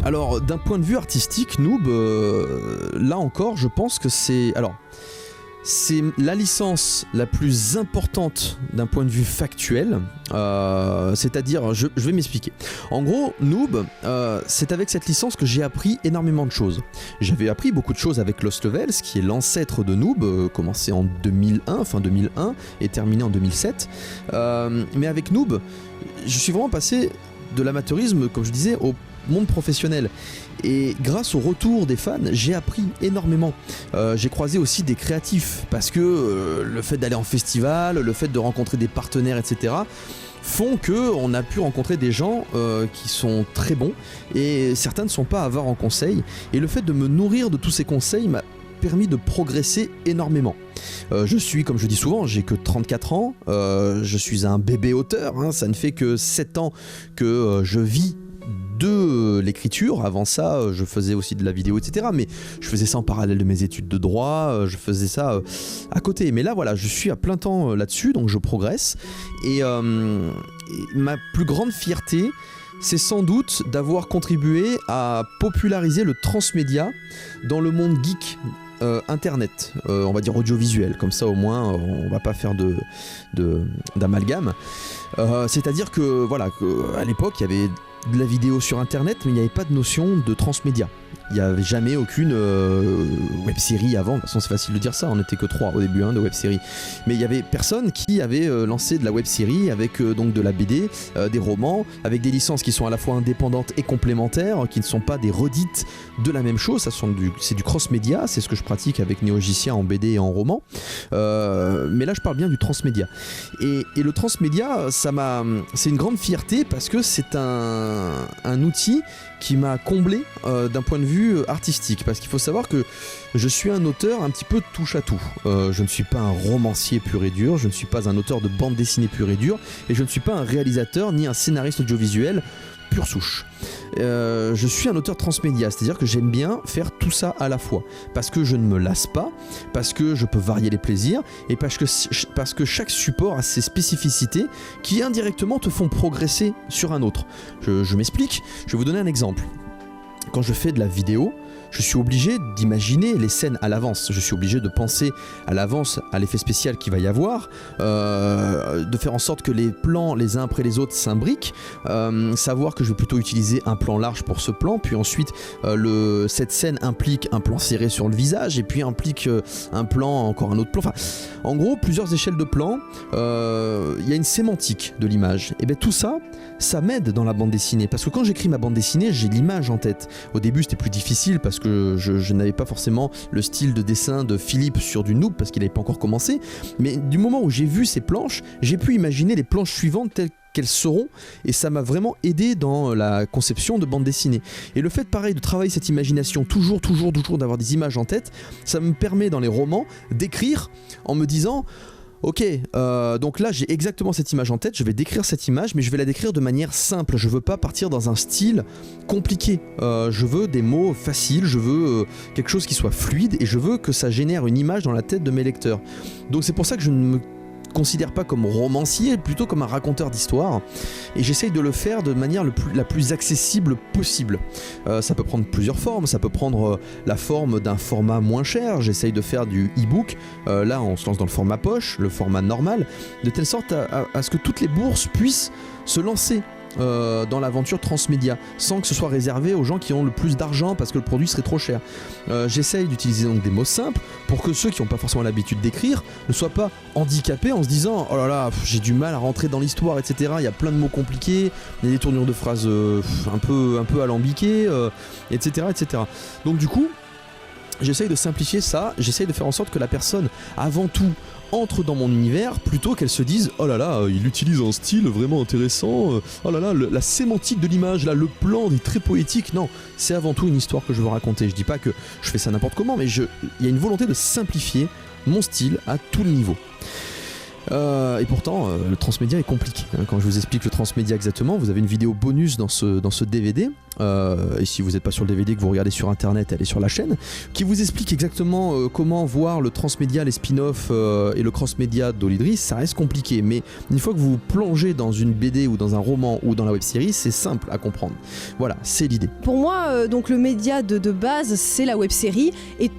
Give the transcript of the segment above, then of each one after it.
Alors, d'un point de vue artistique, Noob, là encore, je pense que c'est la licence la plus importante d'un point de vue factuel, c'est-à-dire, je vais m'expliquer. En gros, Noob, c'est avec cette licence que j'ai appris énormément de choses. J'avais appris beaucoup de choses avec Lost Levels, qui est l'ancêtre de Noob, commencé en 2001, fin 2001, et terminé en 2007. Mais avec Noob, je suis vraiment passé de l'amateurisme, comme je disais, au monde professionnel. Et grâce au retour des fans, j'ai appris énormément. J'ai croisé aussi des créatifs, parce que le fait d'aller en festival, le fait de rencontrer des partenaires, etc., font qu'on a pu rencontrer des gens qui sont très bons, et certains ne sont pas avares en conseils. Et le fait de me nourrir de tous ces conseils m'a permis de progresser énormément. Je suis, comme je dis souvent, j'ai que 34 ans, je suis un bébé auteur, hein, ça ne fait que 7 ans que je vis de l'écriture. Avant ça, je faisais aussi de la vidéo, etc. Mais je faisais ça en parallèle de mes études de droit, je faisais ça à côté. Mais là, voilà, je suis à plein temps là-dessus, donc je progresse. Et ma plus grande fierté, c'est sans doute d'avoir contribué à populariser le transmédia dans le monde geek. Internet, on va dire audiovisuel, comme ça au moins on va pas faire d'amalgame. C'est-à-dire que voilà, à l'époque il y avait de la vidéo sur internet, mais il n'y avait pas de notion de transmédia. Il n'y avait jamais aucune web-série avant. De toute façon, c'est facile de dire ça, on n'était que 3 au début de web-série. Mais il y avait personne qui avait lancé de la web-série avec donc de la BD, des romans, avec des licences qui sont à la fois indépendantes et complémentaires, qui ne sont pas des redites de la même chose. C'est du cross-média, c'est ce que je pratique avec Néogicien en BD et en roman. Mais là, je parle bien du transmédia. Et le transmédia, c'est une grande fierté parce que c'est un outil qui m'a comblé d'un point de vue artistique, parce qu'il faut savoir que je suis un auteur un petit peu touche à tout. Je ne suis pas un romancier pur et dur, je ne suis pas un auteur de bande dessinée pur et dur, et je ne suis pas un réalisateur ni un scénariste audiovisuel pure souche. Je suis un auteur transmédia, c'est-à-dire que j'aime bien faire tout ça à la fois, parce que je ne me lasse pas, parce que je peux varier les plaisirs, et parce que chaque support a ses spécificités qui indirectement te font progresser sur un autre. Je m'explique, je vais vous donner un exemple. Quand je fais de la vidéo, je suis obligé d'imaginer les scènes à l'avance, je suis obligé de penser à l'avance à l'effet spécial qu'il va y avoir, de faire en sorte que les plans les uns après les autres s'imbriquent, savoir que je vais plutôt utiliser un plan large pour ce plan, puis ensuite cette scène implique un plan serré sur le visage, et puis implique un plan, encore un autre plan, enfin en gros plusieurs échelles de plans, il y a une sémantique de l'image, et bien tout ça, ça m'aide dans la bande dessinée, parce que quand j'écris ma bande dessinée, j'ai l'image en tête. Au début c'était plus difficile parce que je n'avais pas forcément le style de dessin de Philippe sur du Noob, parce qu'il n'avait pas encore commencé, mais du moment où j'ai vu ces planches, j'ai pu imaginer les planches suivantes telles qu'elles seront, et ça m'a vraiment aidé dans la conception de bande dessinée. Et le fait pareil de travailler cette imagination, toujours d'avoir des images en tête, ça me permet dans les romans d'écrire en me disant ok, donc là j'ai exactement cette image en tête, je vais décrire cette image, mais je vais la décrire de manière simple, je veux pas partir dans un style compliqué, je veux des mots faciles, je veux quelque chose qui soit fluide, et je veux que ça génère une image dans la tête de mes lecteurs. Donc c'est pour ça que je ne me considère pas comme romancier, plutôt comme un raconteur d'histoire, et j'essaye de le faire de manière la plus accessible possible. Ça peut prendre plusieurs formes, ça peut prendre la forme d'un format moins cher, j'essaye de faire du e-book, là on se lance dans le format poche, le format normal, de telle sorte à ce que toutes les bourses puissent se lancer dans l'aventure transmédia, sans que ce soit réservé aux gens qui ont le plus d'argent parce que le produit serait trop cher. J'essaye d'utiliser donc des mots simples pour que ceux qui n'ont pas forcément l'habitude d'écrire ne soient pas handicapés en se disant oh là là, j'ai du mal à rentrer dans l'histoire, etc. Il y a plein de mots compliqués, il y a des tournures de phrases un peu alambiquées, etc., etc. Donc du coup, j'essaye de simplifier ça, j'essaye de faire en sorte que la personne, avant tout, entre dans mon univers plutôt qu'elle se dise oh là là, il utilise un style vraiment intéressant, oh là là, la sémantique de l'image, là, le plan est très poétique. Non, c'est avant tout une histoire que je veux raconter. Je dis pas que je fais ça n'importe comment, mais il y a une volonté de simplifier mon style à tout le niveau. Et pourtant, le transmédia est compliqué. Quand je vous explique le transmédia exactement, vous avez une vidéo bonus dans ce DVD. Et si vous n'êtes pas sur le DVD, que vous regardez sur internet, elle est sur la chaîne, qui vous explique exactement comment voir le transmédia, les spin-offs et le cross-média d'Olydris. Ça reste compliqué, mais une fois que vous plongez dans une BD ou dans un roman ou dans la web-série, c'est simple à comprendre. Voilà, c'est l'idée. Pour moi, donc le média de base, c'est la web-série, et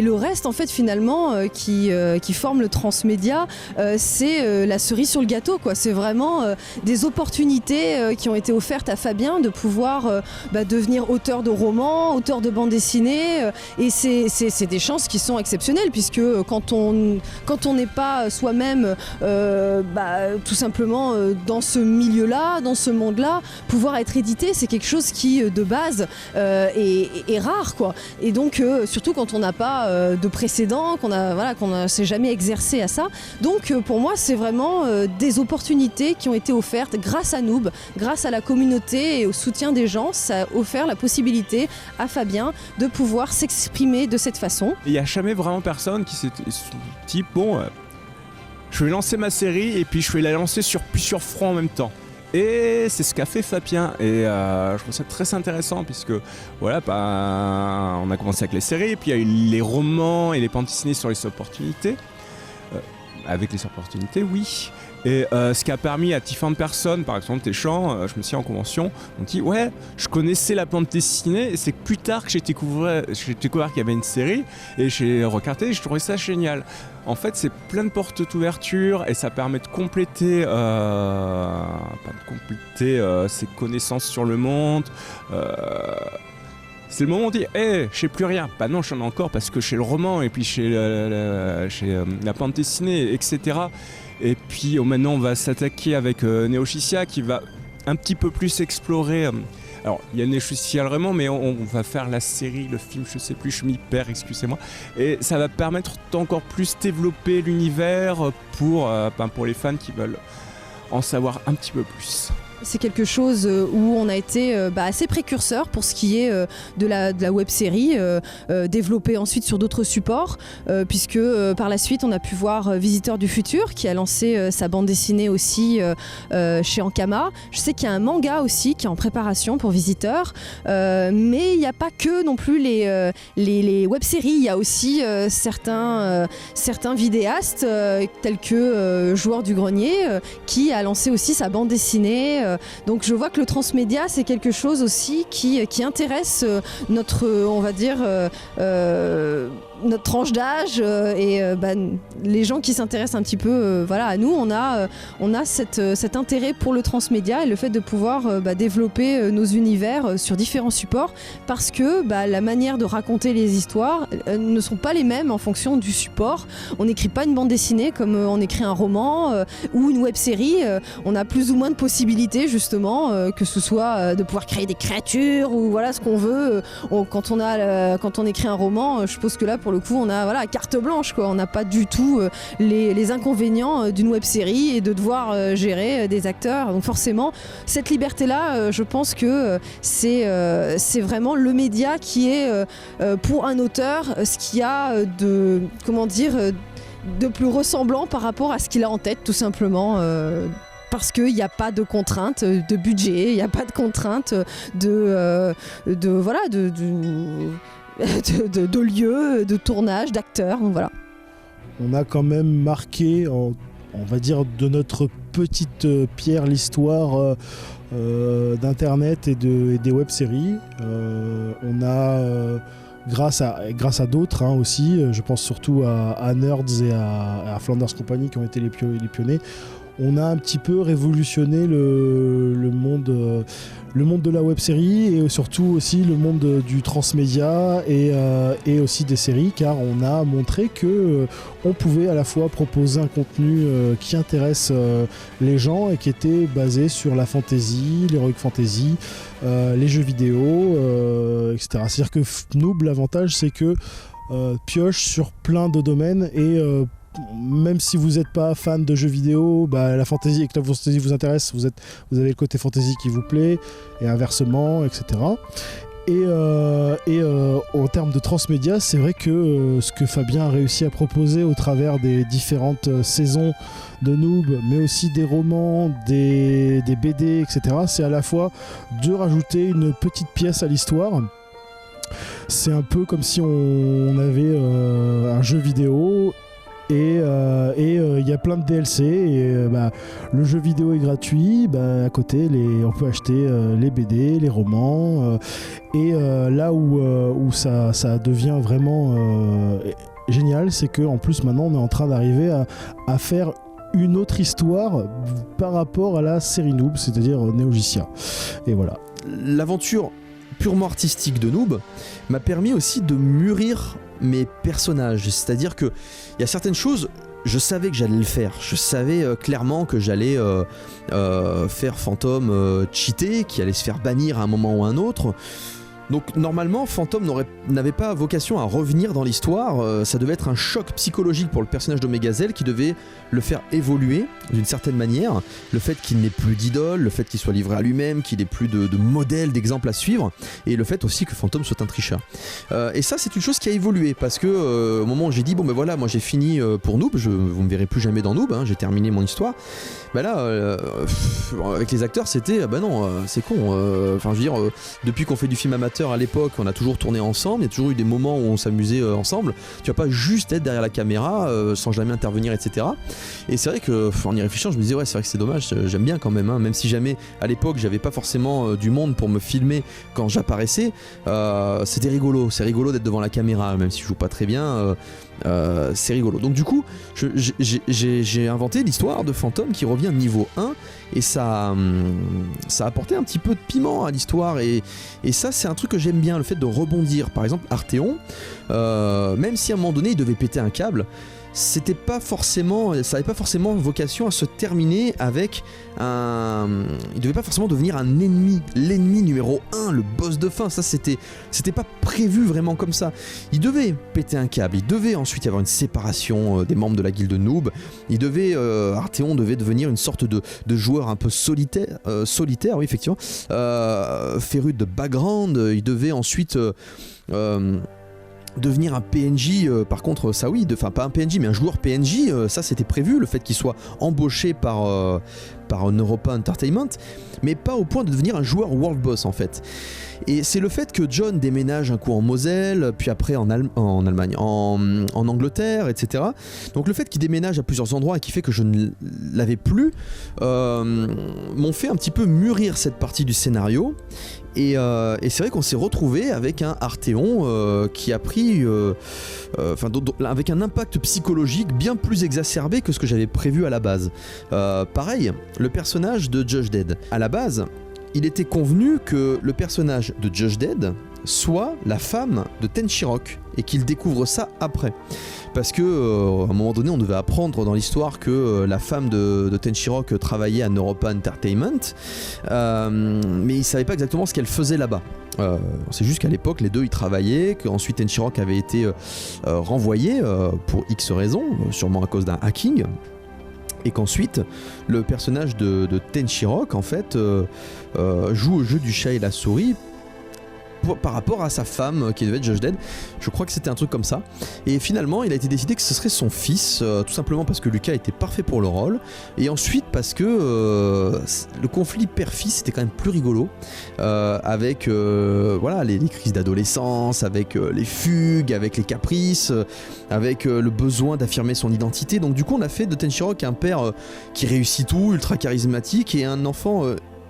le reste en fait finalement qui forme le transmédia, c'est la cerise sur le gâteau, quoi. C'est vraiment des opportunités qui ont été offertes à Fabien de pouvoir devenir auteur de romans, auteur de bande dessinée, et c'est des chances qui sont exceptionnelles, puisque quand on n'est pas soi-même tout simplement dans ce milieu-là, dans ce monde-là, pouvoir être édité, c'est quelque chose qui de base est rare, quoi. Et donc surtout quand on n'a pas de précédent, qu'on s'est jamais exercé à ça. Donc pour moi c'est vraiment des opportunités qui ont été offertes grâce à Noob, grâce à la communauté et au soutien des gens. Ça a offert la possibilité à Fabien de pouvoir s'exprimer de cette façon. Il n'y a jamais vraiment personne qui s'est dit bon, je vais lancer ma série et puis je vais la lancer sur plusieurs fronts en même temps. Et c'est ce qu'a fait Fabien, et je trouve ça très intéressant, puisque voilà, on a commencé avec les séries, puis il y a eu les romans et les bandes dessinées sur les opportunités, avec les opportunités, oui. Et ce qui a permis à différentes personnes, par exemple Téchamp, je me suis en convention, on dit ouais, je connaissais la bande dessinée, et c'est que plus tard que j'ai découvert qu'il y avait une série, et j'ai regardé, et je trouvais ça génial. En fait, c'est plein de portes d'ouverture, et ça permet de compléter, ses connaissances sur le monde. C'est le moment où on dit hey, je sais plus rien. Bah non, j'en ai encore, parce que chez le roman, et puis chez la bande dessinée, etc. Et puis maintenant on va s'attaquer avec Neochicia, qui va un petit peu plus explorer. Alors il y a Neochicia vraiment, mais on va faire la série, le film, je sais plus, je m'y perds, excusez-moi. Et ça va permettre d'encore plus développer l'univers pour les fans qui veulent en savoir un petit peu plus. C'est quelque chose où on a été assez précurseur pour ce qui est de la web-série, développée ensuite sur d'autres supports, puisque par la suite on a pu voir Visiteur du futur qui a lancé sa bande dessinée aussi chez Ankama. Je sais qu'il y a un manga aussi qui est en préparation pour Visiteur, mais il n'y a pas que non plus les web-séries, il y a aussi certains vidéastes tels que Joueur du Grenier qui a lancé aussi sa bande dessinée. Donc je vois que le transmédia c'est quelque chose aussi qui intéresse notre, on va dire, notre tranche d'âge les gens qui s'intéressent un petit peu à nous, on a cet intérêt pour le transmédia et le fait de pouvoir développer nos univers sur différents supports, parce que la manière de raconter les histoires ne sont pas les mêmes en fonction du support. On n'écrit pas une bande dessinée comme on écrit un roman ou une web-série. On a plus ou moins de possibilités justement, que ce soit de pouvoir créer des créatures ou voilà ce qu'on veut. Quand on écrit un roman, je suppose que là pour le coup on a carte blanche, quoi. On n'a pas du tout les inconvénients d'une web-série et de devoir gérer des acteurs. Donc forcément cette liberté là, je pense que c'est vraiment le média qui est pour un auteur ce qu'il y a de plus ressemblant par rapport à ce qu'il a en tête, tout simplement. Parce qu'il n'y a pas de contraintes de budget, il n'y a pas de contraintes de lieu, de tournage, d'acteurs. Donc voilà. On a quand même marqué, on va dire, de notre petite pierre l'histoire d'Internet et des web-séries. On a, grâce à d'autres aussi, je pense surtout à Nerds et à Flanders Company qui ont été les pionniers, on a un petit peu révolutionné le monde de la web-série et surtout aussi le monde du transmédia et aussi des séries, car on a montré que on pouvait à la fois proposer un contenu qui intéresse les gens et qui était basé sur la fantasy, l'heroic fantasy, les jeux vidéo, etc. C'est-à-dire que Noob, l'avantage c'est que pioche sur plein de domaines et même si vous n'êtes pas fan de jeux vidéo, la fantasy et que la fantasy vous intéresse, vous avez le côté fantasy qui vous plaît, et inversement, etc. En termes de transmédia, c'est vrai que ce que Fabien a réussi à proposer au travers des différentes saisons de Noob, mais aussi des romans, des BD, etc., c'est à la fois de rajouter une petite pièce à l'histoire. C'est un peu comme si on avait un jeu vidéo et il y a plein de DLC et le jeu vidéo est gratuit, à côté on peut acheter les BD, les romans là où ça devient vraiment génial, c'est que en plus maintenant on est en train d'arriver à faire une autre histoire par rapport à la série Noob, c'est-à-dire Neogicia, et voilà. L'aventure purement artistique de Noob m'a permis aussi de mûrir mes personnages, c'est-à-dire que il y a certaines choses, je savais que j'allais le faire, je savais clairement que j'allais faire Fantôme cheaté, qui allait se faire bannir à un moment ou à un autre. Donc normalement Fantôme n'avait pas vocation à revenir dans l'histoire, ça devait être un choc psychologique pour le personnage d'Omegazelle qui devait le faire évoluer d'une certaine manière, le fait qu'il n'ait plus d'idole, le fait qu'il soit livré à lui-même, qu'il n'ait plus de modèle, d'exemple à suivre, et le fait aussi que Fantôme soit un tricheur. Et ça c'est une chose qui a évolué parce que au moment où j'ai dit bon ben voilà, moi j'ai fini pour Noob, vous me verrez plus jamais dans Noob, hein, j'ai terminé mon histoire. Avec les acteurs c'était c'est con, je veux dire depuis qu'on fait du film amateur à l'époque, on a toujours tourné ensemble, il y a toujours eu des moments où on s'amusait ensemble, tu vas pas juste être derrière la caméra sans jamais intervenir, etc. Et c'est vrai que en y réfléchissant je me disais ouais c'est vrai que c'est dommage, j'aime bien quand même, hein, même si jamais à l'époque j'avais pas forcément du monde pour me filmer quand j'apparaissais, c'était rigolo, c'est rigolo d'être devant la caméra même si je joue pas très bien, c'est rigolo. Donc du coup j'ai inventé l'histoire de Fantôme qui revient niveau 1 et ça a apporté un petit peu de piment à l'histoire et ça c'est un truc que j'aime bien, le fait de rebondir. Par exemple Arthéon, même si à un moment donné il devait péter un câble, ça n'avait pas forcément vocation à se terminer avec il devait pas forcément devenir un ennemi, l'ennemi numéro 1, le boss de fin. Ça c'était pas prévu vraiment comme ça. Il devait péter un câble, il devait ensuite y avoir une séparation des membres de la guilde Noob, Arthéon devait devenir une sorte de joueur un peu solitaire, oui effectivement, féru de background, il devait ensuite devenir un PNJ, par contre ça oui, pas un PNJ mais un joueur PNJ, ça c'était prévu, le fait qu'il soit embauché par Europa Entertainment, mais pas au point de devenir un joueur World Boss en fait. Et c'est le fait que John déménage un coup en Moselle, puis après en Allemagne, en Angleterre, etc. Donc le fait qu'il déménage à plusieurs endroits et qui fait que je ne l'avais plus, m'ont fait un petit peu mûrir cette partie du scénario. Et c'est vrai qu'on s'est retrouvé avec un Arthéon qui a pris avec un impact psychologique bien plus exacerbé que ce que j'avais prévu à la base. Pareil, le personnage de Judge Dredd, à la base il était convenu que le personnage de Judge Dredd soit la femme de Tenchirok et qu'il découvre ça après. Parce que à un moment donné on devait apprendre dans l'histoire que la femme de Tenchirok travaillait à Europa Entertainment, mais il savait pas exactement ce qu'elle faisait là-bas. C'est juste qu'à l'époque les deux y travaillaient, qu'ensuite Tenchirok avait été renvoyé pour X raisons, sûrement à cause d'un hacking. Et qu'ensuite le personnage de Tenchirok en fait joue au jeu du chat et la souris par rapport à sa femme qui devait être Judge Dredd. Je crois que c'était un truc comme ça. Et finalement il a été décidé que ce serait son fils, tout simplement parce que Lucas était parfait pour le rôle, et ensuite parce que le conflit père-fils était quand même plus rigolo, avec les crises d'adolescence, avec les fugues, avec les caprices, avec le besoin d'affirmer son identité. Donc du coup on a fait de Tenchirok un père qui réussit tout, ultra charismatique, et un enfant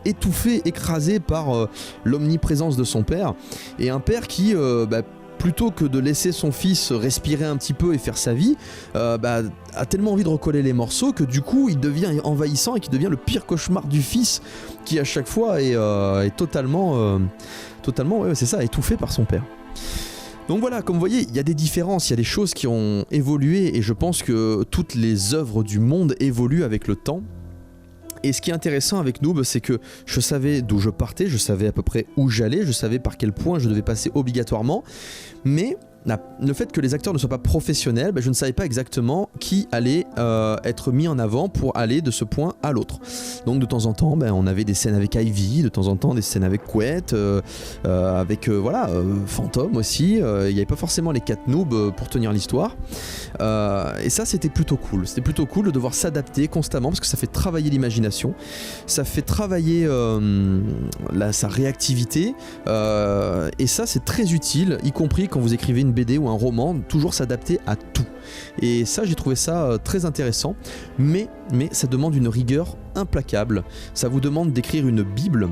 étouffé, écrasé par l'omniprésence de son père, et un père qui plutôt que de laisser son fils respirer un petit peu et faire sa vie, a tellement envie de recoller les morceaux que du coup il devient envahissant et qui devient le pire cauchemar du fils, qui à chaque fois est totalement c'est ça, étouffé par son père. Donc voilà, comme vous voyez, il y a des différences, il y a des choses qui ont évolué, et je pense que toutes les œuvres du monde évoluent avec le temps. Et ce qui est intéressant avec Noob, c'est que je savais d'où je partais, je savais à peu près où j'allais, je savais par quel point je devais passer obligatoirement, mais le fait que les acteurs ne soient pas professionnels, je ne savais pas exactement qui allait être mis en avant pour aller de ce point à l'autre. Donc de temps en temps, on avait des scènes avec Ivy, de temps en temps des scènes avec Couette, avec Fantôme aussi. Il n'y avait pas forcément les 4 noobs pour tenir l'histoire. Et ça, c'était plutôt cool. C'était plutôt cool de devoir s'adapter constamment parce que ça fait travailler l'imagination, ça fait travailler sa réactivité. Et ça, c'est très utile, y compris quand vous écrivez une BD ou un roman, toujours s'adapter à tout. Et ça, j'ai trouvé ça très intéressant, mais ça demande une rigueur implacable. Ça vous demande d'écrire une bible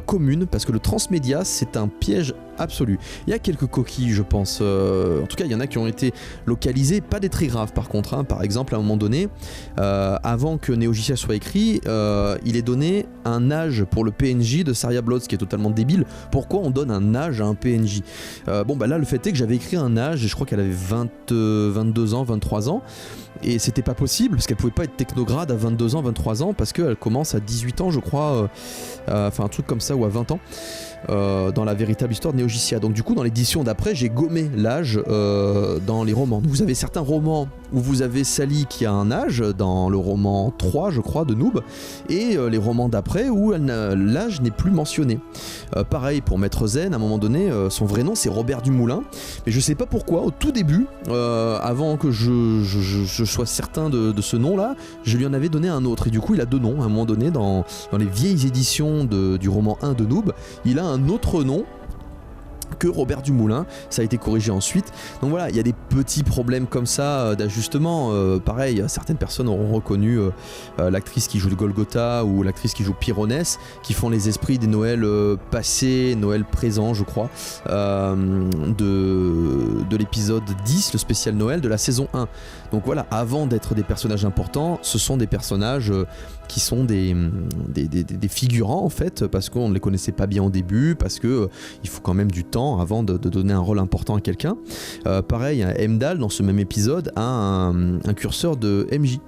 commune, parce que le transmédia, c'est un piège absolu. Il y a quelques coquilles, je pense. En tout cas, il y en a qui ont été localisées, pas des très graves par contre. Par exemple, à un moment donné, avant que Neogicia soit écrit, il est donné un âge pour le PNJ de Saria Blood, ce qui est totalement débile. Pourquoi on donne un âge à un PNJ ? Là, le fait est que j'avais écrit un âge, et je crois qu'elle avait 22 ans, 23 ans. Et c'était pas possible parce qu'elle pouvait pas être technograde à 22 ans, 23 ans parce qu'elle commence à 18 ans, je crois, un truc comme ça, ou à 20 ans. Dans la véritable histoire de Neogicia. Donc du coup, dans l'édition d'après, j'ai gommé l'âge dans les romans. Vous avez certains romans où vous avez Sally qui a un âge, dans le roman 3, je crois, de Noob, et les romans d'après où l'âge n'est plus mentionné. Pareil pour Maître Zen, à un moment donné, son vrai nom c'est Robert Dumoulin, mais je sais pas pourquoi, au tout début, avant que je sois certain de ce nom-là, je lui en avais donné un autre, et du coup il a 2 noms, à un moment donné, dans les vieilles éditions du roman 1 de Noob, il a un autre nom que Robert Dumoulin, ça a été corrigé ensuite. Donc voilà, il y a des petits problèmes comme ça d'ajustement. Pareil, certaines personnes auront reconnu l'actrice qui joue le Golgotha ou l'actrice qui joue Pyronès, qui font les esprits des Noëls passés, Noël présents, je crois, de l'épisode 10, le spécial Noël de la saison 1. Donc voilà, avant d'être des personnages importants, ce sont des personnages qui sont des figurants en fait, parce qu'on ne les connaissait pas bien au début, parce que il faut quand même du temps avant de donner un rôle important à quelqu'un. Pareil, Heimdall dans ce même épisode a un curseur de MJ.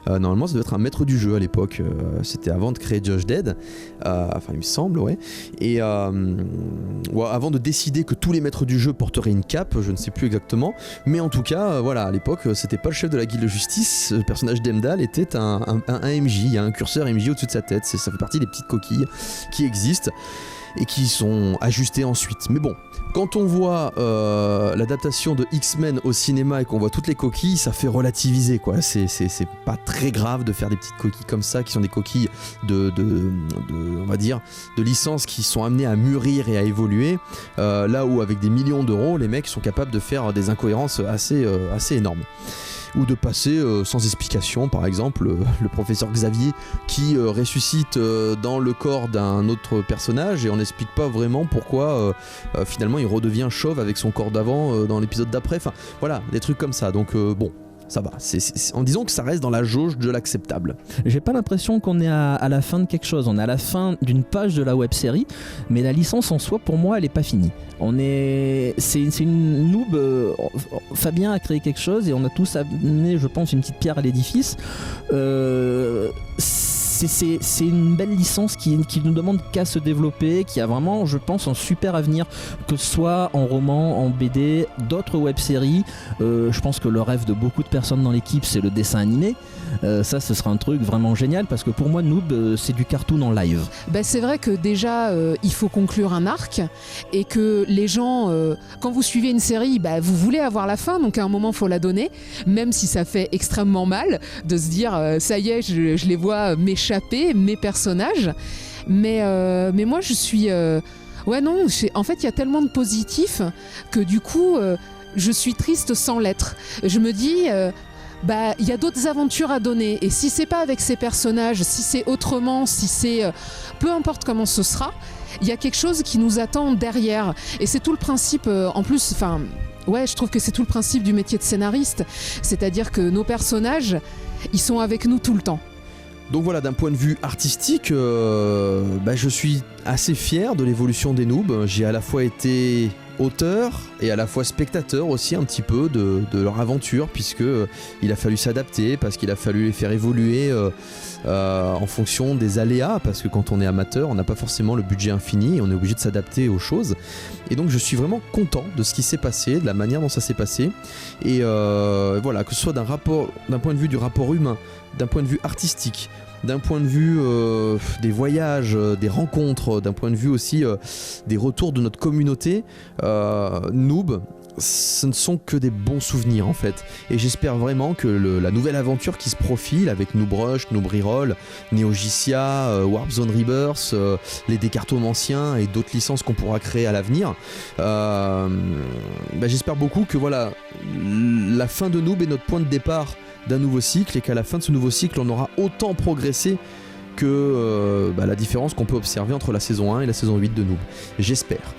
Normalement ça devait être un maître du jeu à l'époque, c'était avant de créer Judge Dredd, il me semble, ouais. Et avant de décider que tous les maîtres du jeu porteraient une cape, je ne sais plus exactement, mais en tout cas voilà, à l'époque c'était pas le chef de la guilde de justice, le personnage d'Heimdall était un MJ, il y a un curseur MJ au-dessus de sa tête, ça fait partie des petites coquilles qui existent et qui sont ajustées ensuite. Mais bon, quand on voit l'adaptation de X-Men au cinéma et qu'on voit toutes les coquilles, ça fait relativiser quoi. C'est pas très grave de faire des petites coquilles comme ça, qui sont des coquilles on va dire, de licences qui sont amenées à mûrir et à évoluer. Là où avec des millions d'euros, les mecs sont capables de faire des incohérences assez énormes. Ou de passer sans explication, par exemple le professeur Xavier qui ressuscite dans le corps d'un autre personnage et on n'explique pas vraiment pourquoi finalement il redevient chauve avec son corps d'avant dans l'épisode d'après, enfin voilà, des trucs comme ça, donc bon, ça va, en disant que ça reste dans la jauge de l'acceptable. J'ai pas l'impression qu'on est à la fin de quelque chose, on est à la fin d'une page de la web-série, mais la licence en soi, pour moi, elle est pas finie. C'est une noob, Fabien a créé quelque chose et on a tous amené, je pense, une petite pierre à l'édifice. C'est une belle licence qui ne demande qu'à se développer, qui a vraiment, je pense, un super avenir, que ce soit en roman, en BD, d'autres web-séries. Je pense que le rêve de beaucoup de personnes dans l'équipe, c'est le dessin animé. Ça, ce sera un truc vraiment génial, parce que pour moi, Noob, c'est du cartoon en live. C'est vrai que déjà, il faut conclure un arc, et que les gens, quand vous suivez une série, vous voulez avoir la fin, donc à un moment, il faut la donner, même si ça fait extrêmement mal de se dire, ça y est, je les vois m'échapper, mes personnages, mais moi je suis en fait il y a tellement de positifs que du coup je suis triste sans l'être. Je me dis il y a d'autres aventures à donner, et si c'est pas avec ces personnages, si c'est autrement, si c'est peu importe comment ce sera, il y a quelque chose qui nous attend derrière, et c'est tout le principe en plus, je trouve que c'est tout le principe du métier de scénariste, c'est-à-dire que nos personnages, ils sont avec nous tout le temps. Donc voilà, d'un point de vue artistique, je suis assez fier de l'évolution des noobs. J'ai à la fois été auteur et à la fois spectateur aussi un petit peu de leur aventure, puisque il a fallu s'adapter, parce qu'il a fallu les faire évoluer en fonction des aléas, parce que quand on est amateur on n'a pas forcément le budget infini et on est obligé de s'adapter aux choses. Et donc je suis vraiment content de ce qui s'est passé, de la manière dont ça s'est passé, et voilà, que ce soit d'un point de vue du rapport humain, d'un point de vue artistique, d'un point de vue des voyages, des rencontres, d'un point de vue aussi des retours de notre communauté, Noob, ce ne sont que des bons souvenirs en fait. Et j'espère vraiment que la nouvelle aventure qui se profile avec Noob Rush, Noob Reroll, Neogicia, Warp Zone Rebirth, les décartomanciens et d'autres licences qu'on pourra créer à l'avenir, j'espère beaucoup que voilà, la fin de Noob est notre point de départ d'un nouveau cycle, et qu'à la fin de ce nouveau cycle on aura autant progressé que la différence qu'on peut observer entre la saison 1 et la saison 8 de Noob. J'espère.